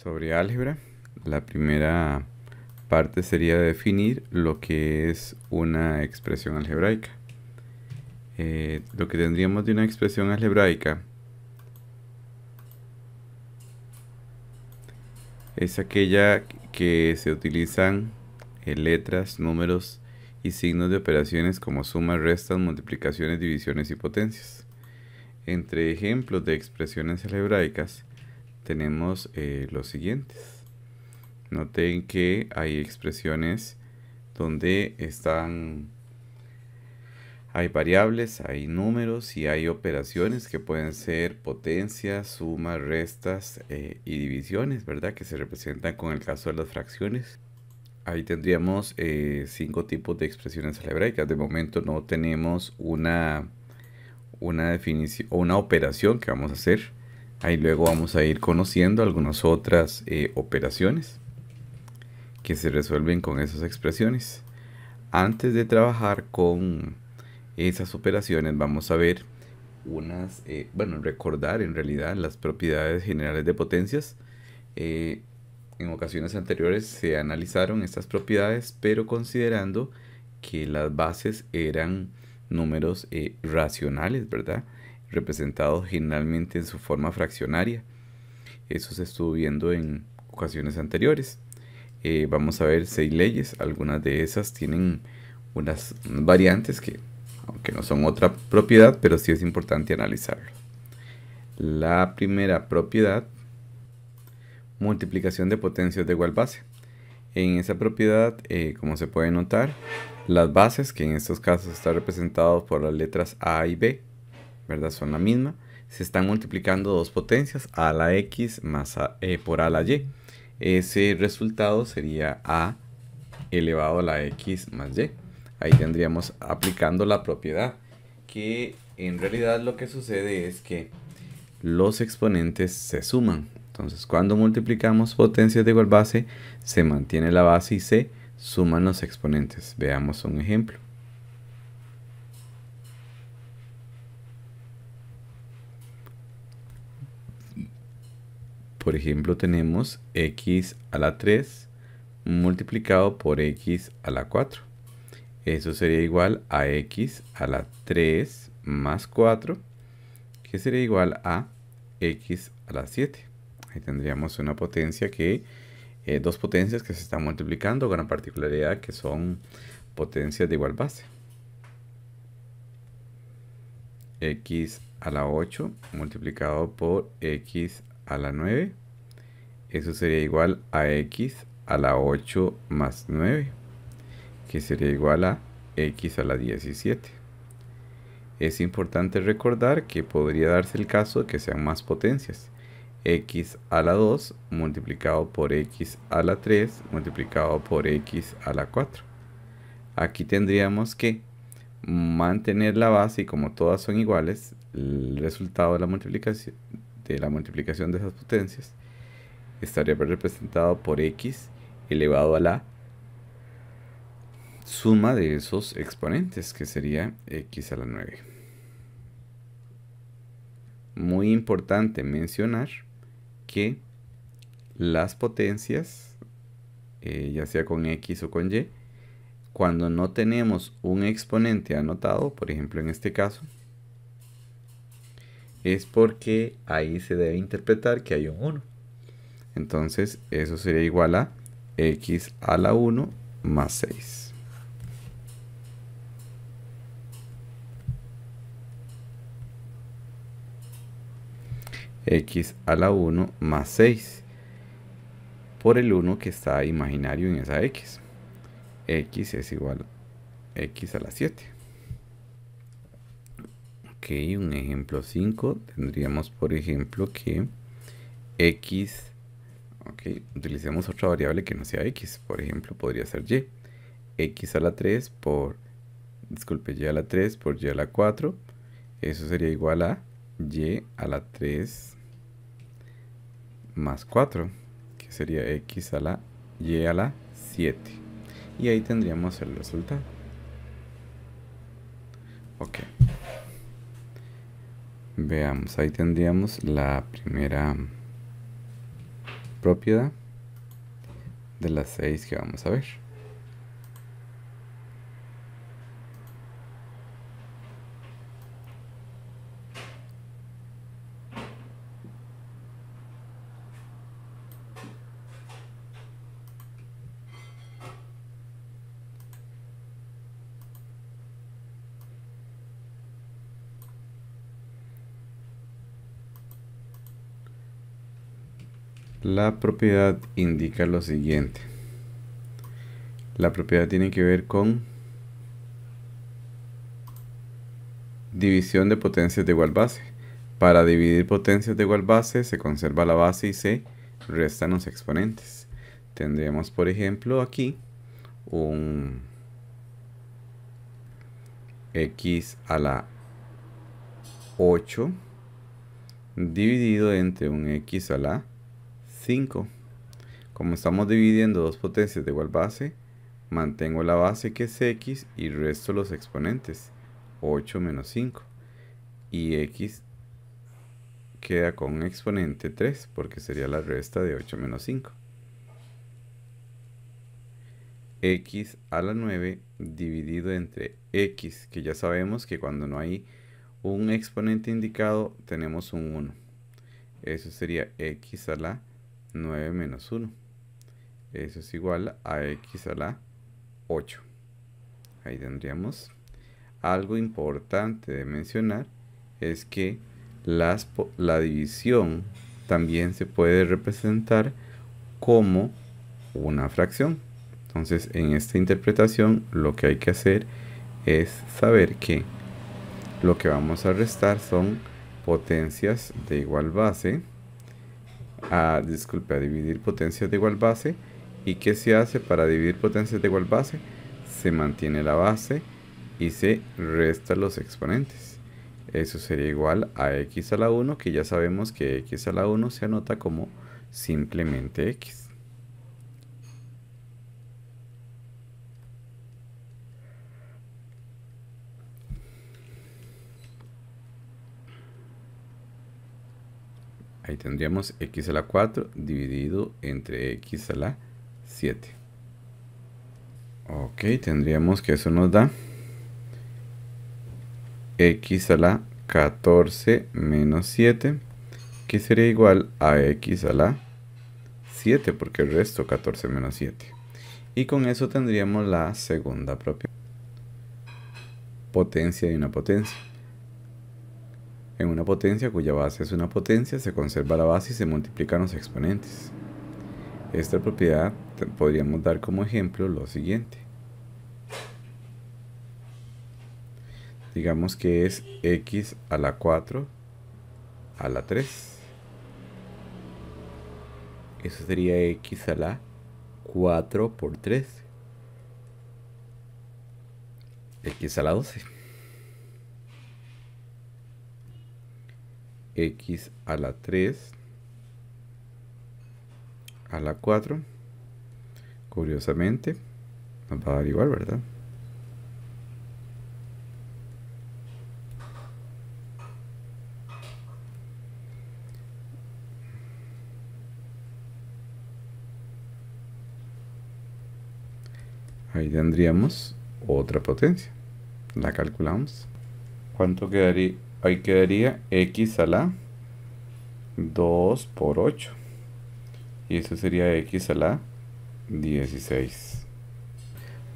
sobre álgebra. La primera parte sería definir lo que es una expresión algebraica. Lo que tendríamos de una expresión algebraica es aquella que se utilizan letras, números y signos de operaciones como sumas, restas, multiplicaciones, divisiones y potencias. Entre ejemplos de expresiones algebraicas tenemos los siguientes. Noten que hay expresiones donde hay variables, hay números y hay operaciones que pueden ser potencias, sumas, restas y divisiones, ¿verdad? Que se representan con el caso de las fracciones. Ahí tendríamos 5 tipos de expresiones algebraicas. De momento no tenemos una definición o una operación que vamos a hacer. Ahí luego vamos a ir conociendo algunas otras operaciones que se resuelven con esas expresiones. Antes de trabajar con esas operaciones vamos a ver recordar en realidad las propiedades generales de potencias. En ocasiones anteriores se analizaron estas propiedades, pero considerando que las bases eran números racionales, ¿verdad? Representados generalmente en su forma fraccionaria. Eso se estuvo viendo en ocasiones anteriores. Vamos a ver 6 leyes. Algunas de esas tienen unas variantes que, aunque no son otra propiedad, pero sí es importante analizarlo. La primera propiedad, multiplicación de potencias de igual base. En esa propiedad, como se puede notar, las bases, que en estos casos están representados por las letras A y B, ¿verdad? Son la misma. Se están multiplicando dos potencias, a a la x más por a a la y. Ese resultado sería a elevado a la x más y. Ahí tendríamos aplicando la propiedad, que en realidad lo que sucede es que los exponentes se suman. Entonces, cuando multiplicamos potencias de igual base, se mantiene la base y se suman los exponentes. Veamos un ejemplo. Por ejemplo, tenemos x a la 3 multiplicado por x a la 4. Eso sería igual a x a la 3 más 4, que sería igual a x a la 7. Ahí tendríamos una potencia dos potencias que se están multiplicando con la particularidad que son potencias de igual base. X a la 8 multiplicado por x a la 9. Eso sería igual a x a la 8 más 9, que sería igual a x a la 17. Es importante recordar que podría darse el caso de que sean más potencias. X a la 2 multiplicado por x a la 3 multiplicado por x a la 4. Aquí tendríamos que mantener la base y como todas son iguales, el resultado de la multiplicación de esas potencias estaría representado por x elevado a la suma de esos exponentes, que sería x a la 9. Muy importante mencionar que las potencias, ya sea con x o con y, cuando no tenemos un exponente anotado, por ejemplo en este caso, es porque ahí se debe interpretar que hay un 1. Entonces eso sería igual a x a la 1 más 6. X a la 1 más 6 por el 1 que está imaginario en esa x. X es igual a x a la 7. Ok, un ejemplo 5. Tendríamos, por ejemplo, que x, ok, utilicemos otra variable que no sea x. Por ejemplo, podría ser y. X a la 3 por, disculpe, y a la 3 por y a la 4. Eso sería igual a y a la 3 más 4, que sería x a la y a la 7. Y ahí tendríamos el resultado. Ok. Veamos, ahí tendríamos la primera propiedad de las 6 que vamos a ver. La propiedad indica lo siguiente. La propiedad tiene que ver con división de potencias de igual base. Para dividir potencias de igual base se conserva la base y se restan los exponentes. Tendríamos, por ejemplo, aquí un x a la 8 dividido entre un x a la 5. Como estamos dividiendo dos potencias de igual base, mantengo la base que es x y resto los exponentes, 8 menos 5. Y x queda con un exponente 3 porque sería la resta de 8 menos 5. X a la 9 dividido entre x, que ya sabemos que cuando no hay un exponente indicado tenemos un 1. Eso sería x a la 9 menos 1. Eso es igual a x a la 8. Ahí tendríamos. Algo importante de mencionar es que la división también se puede representar como una fracción. Entonces, en esta interpretación lo que hay que hacer es saber que lo que vamos a restar son potencias de igual base. A dividir potencias de igual base. ¿Y qué se hace para dividir potencias de igual base? Se mantiene la base y se restan los exponentes. Eso sería igual a x a la 1, que ya sabemos que x a la 1 se anota como simplemente x. Ahí tendríamos x a la 4 dividido entre x a la 7. Ok, tendríamos que eso nos da x a la 14 menos 7, que sería igual a x a la 7, porque el resto 14 menos 7. Y con eso tendríamos la segunda propiedad. Potencia de una potencia. En una potencia cuya base es una potencia, se conserva la base y se multiplican los exponentes. Esta propiedad podríamos dar como ejemplo lo siguiente. Digamos que es x a la 4 a la 3. Eso sería x a la 4 por 3. X a la 12. X a la 3 a la 4. Curiosamente, nos va a dar igual, ¿verdad? Ahí tendríamos otra potencia. La calculamos. ¿Cuánto quedaría? Ahí quedaría x a la 2 por 8. Y eso sería x a la 16.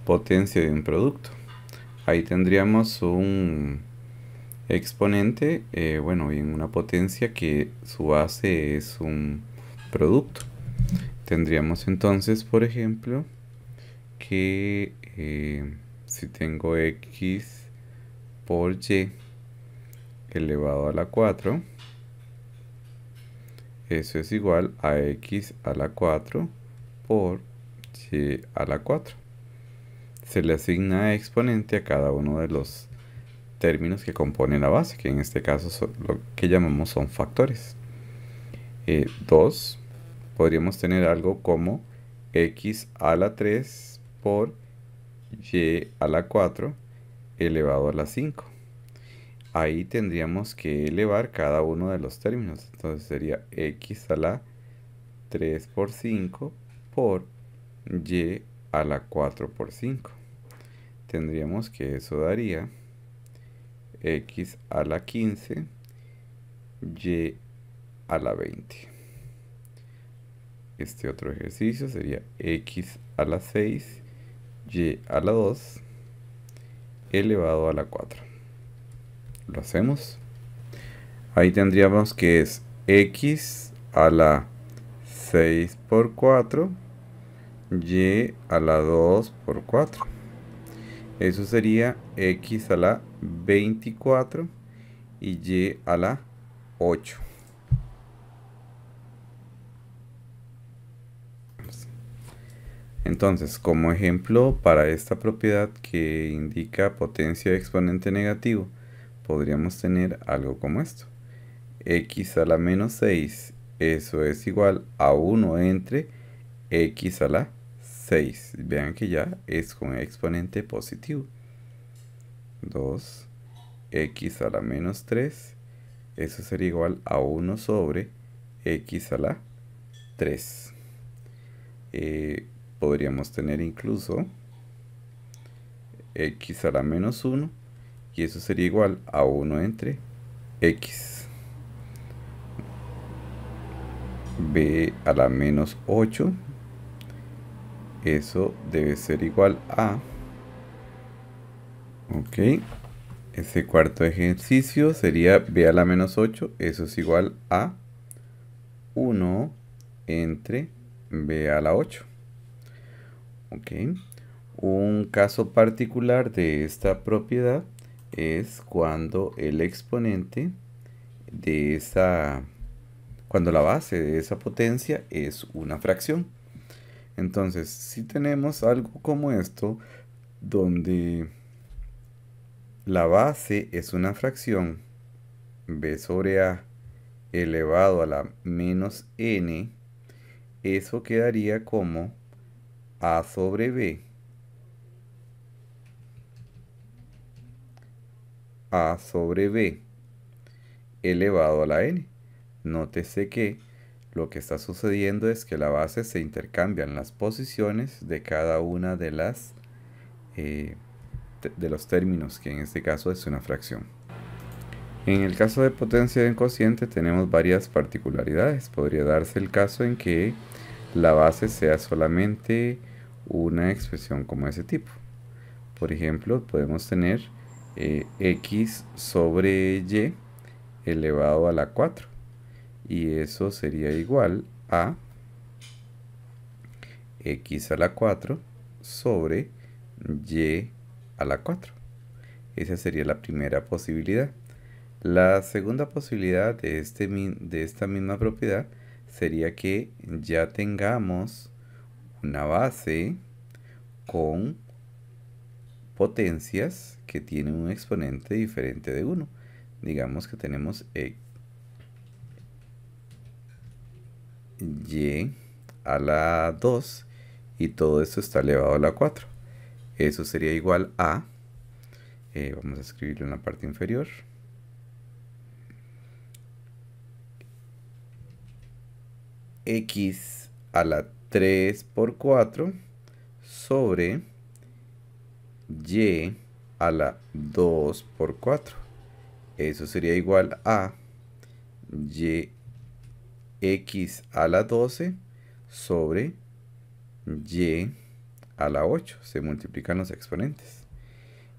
Potencia de un producto. Ahí tendríamos un exponente, bueno, y en una potencia que su base es un producto. Tendríamos entonces, por ejemplo, que si tengo x por y elevado a la 4, eso es igual a x a la 4 por y a la 4. Se le asigna exponente a cada uno de los términos que componen la base, que en este caso son lo que llamamos son factores. 2, podríamos tener algo como x a la 3 por y a la 4 elevado a la 5. Ahí tendríamos que elevar cada uno de los términos. Entonces sería x a la 3 por 5 por y a la 4 por 5. Tendríamos que eso daría x a la 15 y a la 20. Este otro ejercicio sería x a la 6 y a la 2 elevado a la 4. Lo hacemos. Ahí tendríamos que es x a la 6 por 4 y a la 2 por 4. Eso sería x a la 24 y y a la 8. Entonces, como ejemplo para esta propiedad que indica potencia de exponente negativo, podríamos tener algo como esto. X a la menos 6, eso es igual a 1 entre x a la 6. Vean que ya es con exponente positivo. 2, x a la menos 3, eso sería igual a 1 sobre x a la 3. Podríamos tener incluso x a la menos 1 y eso sería igual a 1 entre x. B a la menos 8, eso debe ser igual a, ok, ese cuarto ejercicio sería b a la menos 8, eso es igual a 1 entre b a la 8. Ok, un caso particular de esta propiedad es cuando el exponente de cuando la base de esa potencia es una fracción. Entonces, si tenemos algo como esto, donde la base es una fracción, b sobre a elevado a la menos n, eso quedaría como a sobre b elevado a la n. Nótese que lo que está sucediendo es que la base se intercambian las posiciones de cada una de los términos, que en este caso es una fracción. En el caso de potencia en cociente tenemos varias particularidades. Podría darse el caso en que la base sea solamente una expresión como ese tipo. Por ejemplo, podemos tener x sobre y elevado a la 4. Y eso sería igual a x a la 4 sobre y a la 4. Esa sería la primera posibilidad. La segunda posibilidad de esta misma propiedad sería que ya tengamos una base con potencias que tienen un exponente diferente de 1. Digamos que tenemos y a la 2 y todo esto está elevado a la 4. Eso sería igual a, vamos a escribirlo en la parte inferior, x a la 3 por 4 sobre y a la 2 por 4. Eso sería igual a y x a la 12 sobre y a la 8. Se multiplican los exponentes.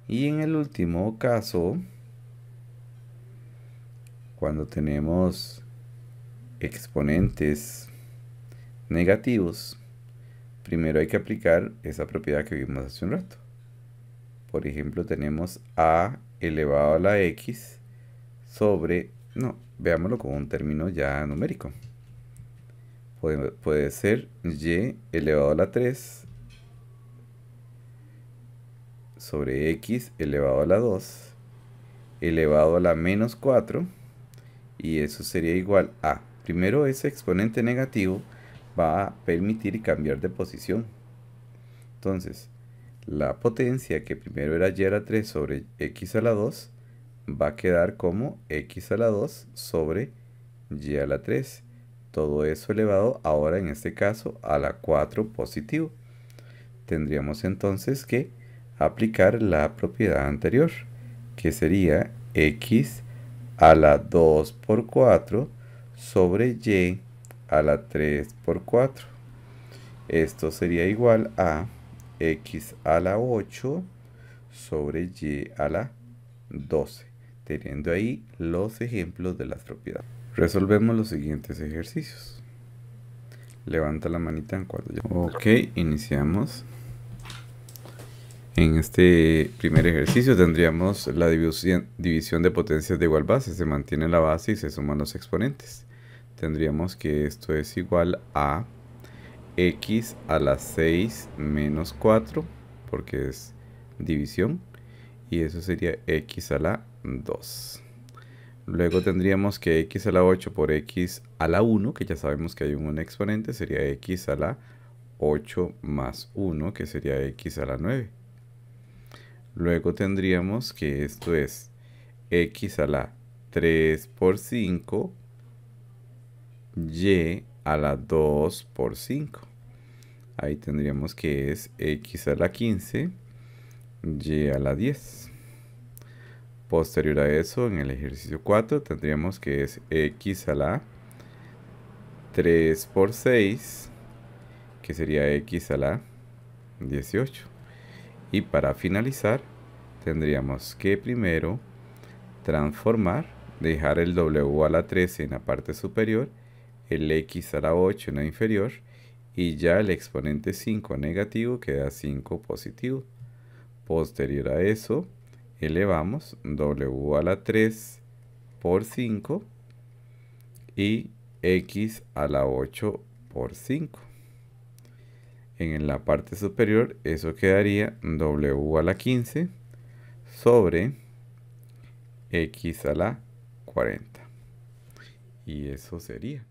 Y en el último caso, cuando tenemos exponentes negativos, primero hay que aplicar esa propiedad que vimos hace un rato. Por ejemplo, tenemos a elevado a la x sobre, no, veámoslo como un término ya numérico. Puede ser y elevado a la 3 sobre x elevado a la 2 elevado a la menos 4, y eso sería igual a, primero ese exponente negativo va a permitir cambiar de posición. Entonces, la potencia que primero era y a la 3 sobre x a la 2 va a quedar como x a la 2 sobre y a la 3. todo eso elevado ahora en este caso a la 4 positivo. Tendríamos entonces que aplicar la propiedad anterior, que sería x a la 2 por 4 sobre y a la 3 por 4. Esto sería igual a x a la 8 sobre y a la 12, teniendo ahí los ejemplos de las propiedades. Resolvemos los siguientes ejercicios. Levanta la manita en cuando ya. Ok, iniciamos. En este primer ejercicio tendríamos la división de potencias de igual base. Se mantiene la base y se suman los exponentes. Tendríamos que esto es igual a x a la 6 menos 4, porque es división, y eso sería x a la 2. Luego tendríamos que x a la 8 por x a la 1, que ya sabemos que hay un exponente, sería x a la 8 más 1, que sería x a la 9. Luego tendríamos que esto es x a la 3 por 5, y a la 2 por 5. Ahí tendríamos que es x a la 15, y a la 10. Posterior a eso, en el ejercicio 4, tendríamos que es x a la 3 por 6, que sería x a la 18. Y para finalizar, tendríamos que primero transformar, dejar el w a la 13 en la parte superior, el x a la 8 en la inferior, y ya el exponente 5 negativo queda 5 positivo. Posterior a eso, elevamos w a la 3 por 5 y x a la 8 por 5. En la parte superior, eso quedaría w a la 15 sobre x a la 40. Y eso sería.